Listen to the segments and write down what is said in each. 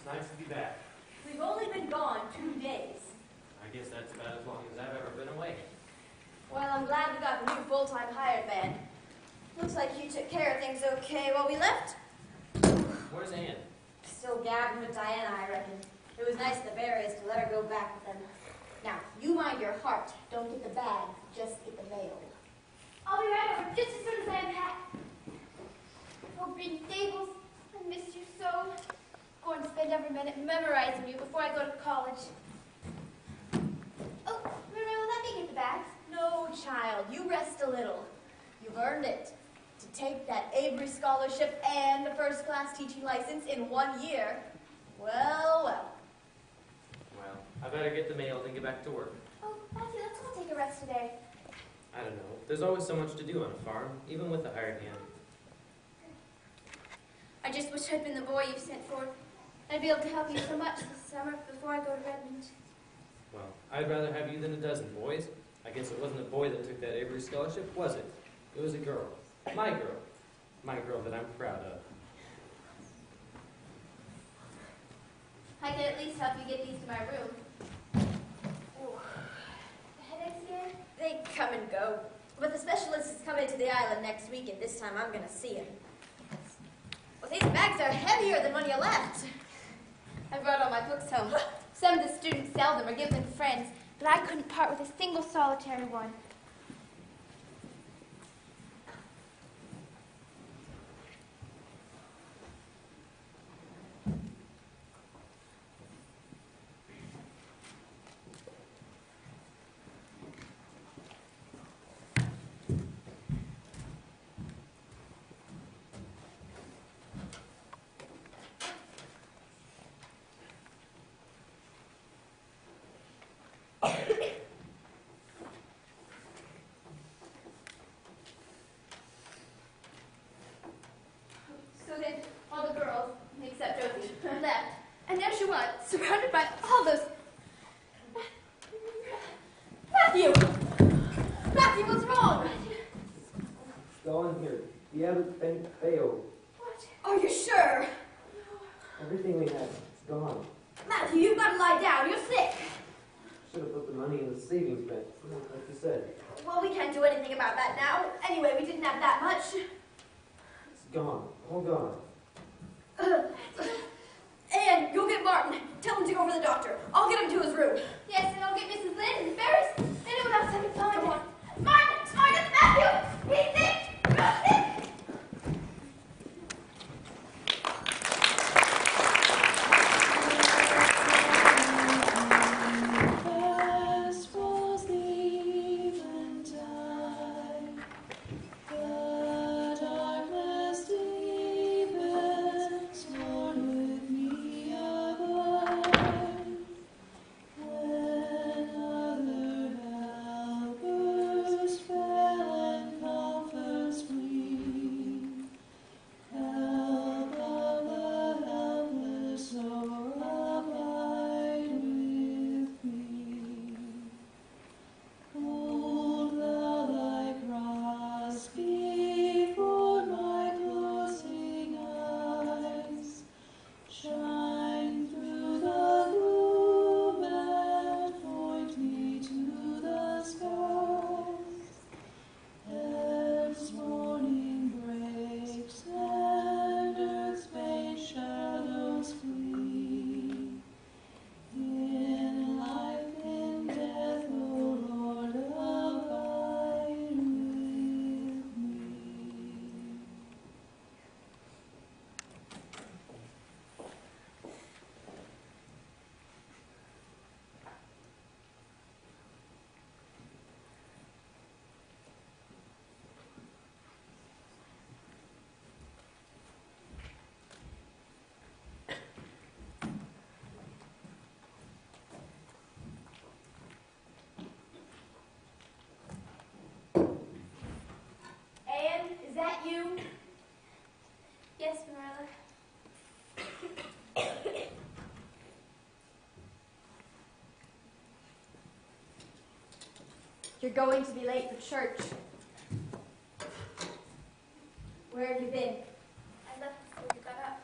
nice to be back. We've only been gone 2 days. I guess that's about as long as I've ever been away. Well, I'm glad we got the new full-time hired man. Looks like you took care of things okay while we left. Where's Ann? Still gabbing with Diana, I reckon. It was nice of the Berries to let her go back with them. Now, you mind your heart. Don't get the bag, just get the mail. I'll be right over just as soon as I unpack. Oh, Green Gables, I miss you so. Going to spend every minute memorizing you before I go to college. Oh, Marilla, let me get the bags. No, child, you rest a little. You've earned it. To take that Avery scholarship and a first-class teaching license in 1 year. Well, well. Well, I better get the mail and get back to work. Oh, Matthew, let's all take a rest today. I don't know. There's always so much to do on a farm, even with a hired hand. I just wish I'd been the boy you sent for. I'd be able to help you so much this summer before I go to Redmond. Well, I'd rather have you than a dozen boys. I guess it wasn't a boy that took that Avery scholarship, was it? It was a girl. My girl. My girl that I'm proud of. I can at least help you get these to my room. Oh, the headaches again? They come and go. But the specialist is coming to the island next week, and this time I'm going to see him. Well, these bags are heavier than when you left. I brought all my books home. Some of the students sell them or give them to friends, but I couldn't part with a single solitary one. So then all the girls, except Josie, left. And there she was, surrounded by all those... Matthew! Matthew, what's wrong? It's gone here. The haven't been failed. What? Are you sure? Everything we had, it's gone. Matthew, you've got to lie down. You're sick. Should have put the money in the savings bank, like you said. Well, we can't do anything about that now. Anyway, we didn't have that much. It's gone. All gone. Anne, go get Martin. Tell him to go for the doctor. I'll get him to his room. Yes, and I'll get Mrs. Lynn and Ferris. They know without second thought. Come on. Martin! Martin! Matthew! He's sick! He's sick! Is that you? Yes, Marilla. You're going to be late for church. Where have you been? I left before you got up.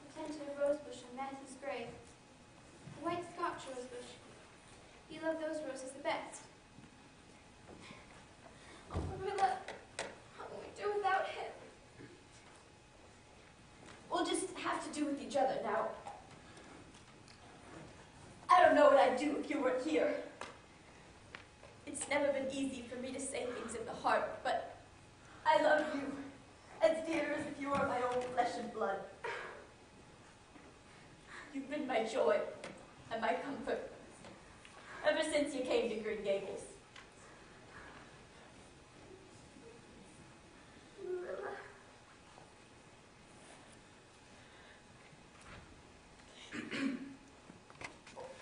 I tended to a rose bush on do with each other now. I don't know what I'd do if you weren't here. It's never been easy for me to say things of the heart, but I love you as dear as if you were my own flesh and blood. You've been my joy and my comfort ever since you came to Green Gables.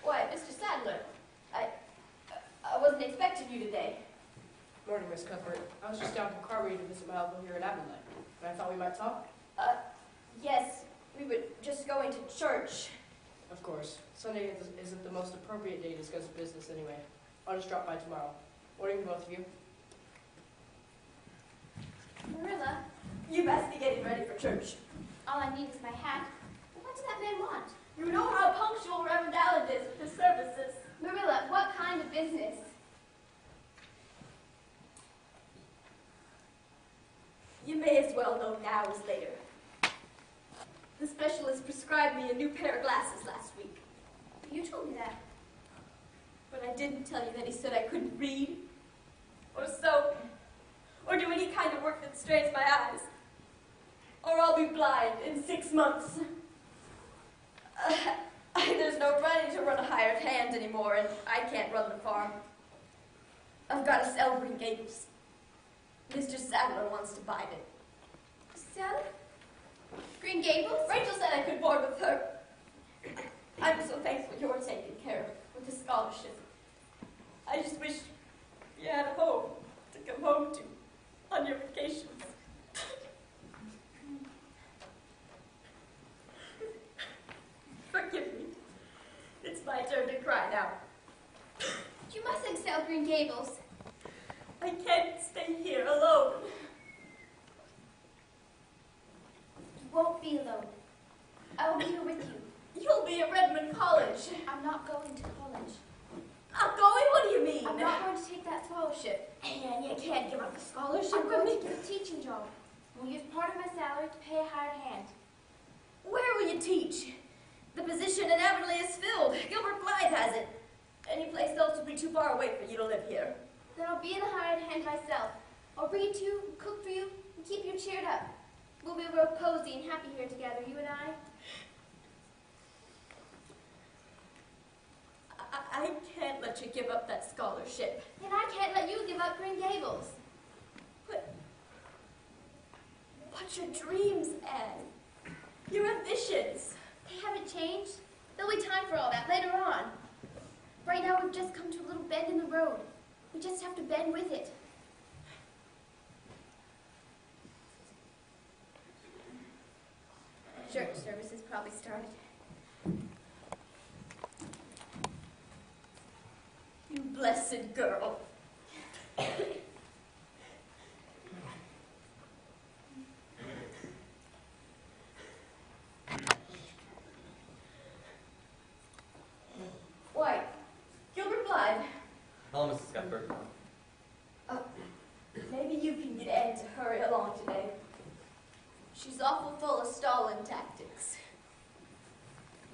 Why, Mr. Sadler, I wasn't expecting you today. Morning, Miss Cuthbert. I was just down to Carberry to visit my uncle here at Avonlea, and I thought we might talk. Yes, we were just going to church. Of course. Sunday isn't the most appropriate day to discuss business anyway. I'll just drop by tomorrow. Morning to both of you. Marilla, You best be getting ready for church. all I need is my hat. What does that man want? You know how punctual Reverend Allen is with his services. Marilla, what kind of business? You may as well know now as later. The specialist prescribed me a new pair of glasses last week. You told me that. But I didn't tell you that he said I couldn't read, or sew, or do any kind of work that strains my eyes, or I'll be blind in 6 months. There's no money to run a hired hand anymore, and I can't run the farm. I've got to sell Green Gables. Mr. Sadler wants to buy it. Sell? Green Gables? Rachel said I could board with her. I'm so thankful you're taken care of with the scholarship. I just wish you had a home to come home to on your vacations. Forgive me. It's my turn to cry now. You mustn't sell Green Gables. I can't stay here alone. You won't be alone. I will be here with you. You'll be at Redmond College. I'm not going to college. Not going? What do you mean? I'm not going to take that scholarship. And you can't give up the scholarship. I'm going to get a teaching job. We'll use part of my salary to pay a hired hand. Where will you teach? The position in Avonlea is filled. Gilbert Blythe has it. Any place else would be too far away for you to live here. Then I'll be in a hired hand myself. I'll read to you, cook for you, and keep you cheered up. We'll be real cozy and happy here together, you and I. I can't let you give up that scholarship. And I can't let you give up Green Gables. What's your dreams, Anne? Your ambitions? They haven't changed. There'll be time for all that later on. Right now, we've just come to a little bend in the road. We just have to bend with it. Church services probably started. You blessed girl. Why, Gilbert Blythe. Hello, Mrs. Cuthbert. Maybe you can get Anne to hurry along today. She's awful full of stalling tactics.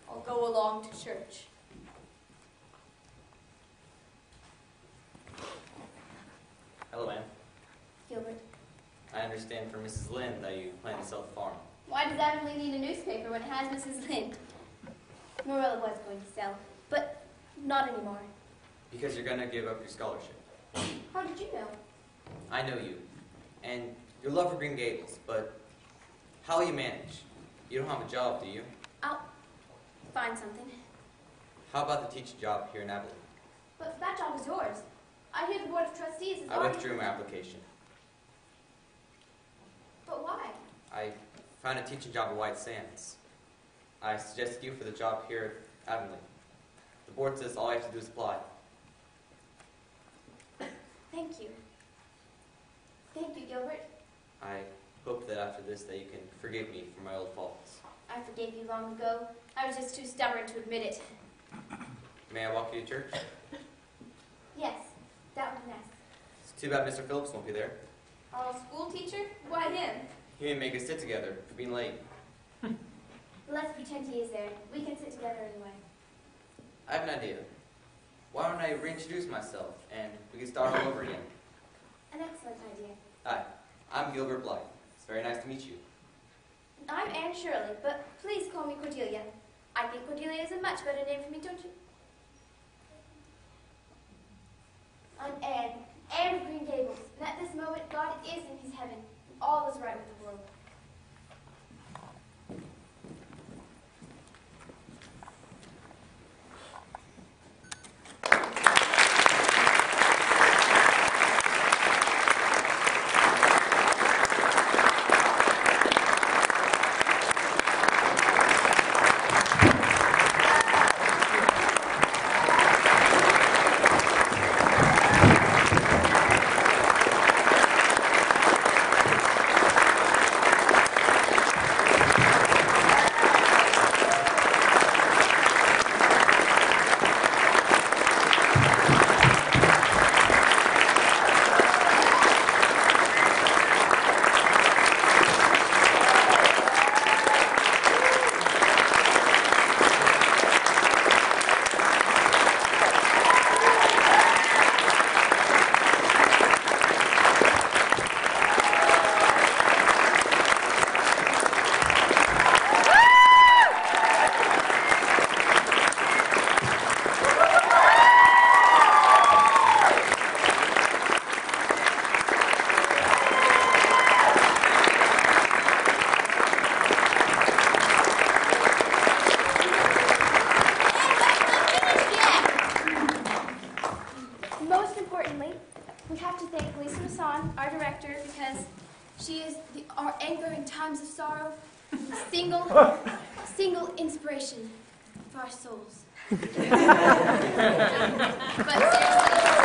I'll go along to church. Hello, Anne. Gilbert, I understand from Mrs. Lynn that you plan to sell the farm. why does Avonlea need a newspaper when it has Mrs. Lynn? Marilla was going to sell, but not anymore. Because you're going to give up your scholarship. How did you know? I know you, and your love for Green Gables, but how will you manage? You don't have a job, do you? I'll find something. How about the teaching job here in Avonlea? But that job is yours. I hear the Board of Trustees is I already... withdrew my application. But why? I found a teaching job at White Sands. I suggested you for the job here at Avonlea. The board says all I have to do is apply. Thank you. Thank you, Gilbert. I hope that after this that you can forgive me for my old faults. I forgave you long ago. I was just too stubborn to admit it. May I walk you to church? Yes, that would be nice. It's too bad Mr. Phillips won't be there. Our old school teacher? Why him? He may make us sit together for being late. Let's pretend he is there. We can sit together anyway. I have an idea. Why don't I reintroduce myself, and we can start all over again. An excellent idea. Hi, I'm Gilbert Blythe. It's very nice to meet you. I'm Anne Shirley, but please call me Cordelia. I think Cordelia is a much better name for me, don't you? I'm Anne of Green Gables, and at this moment God is in his heaven, and all is right with the world. Single inspiration for our souls. But seriously,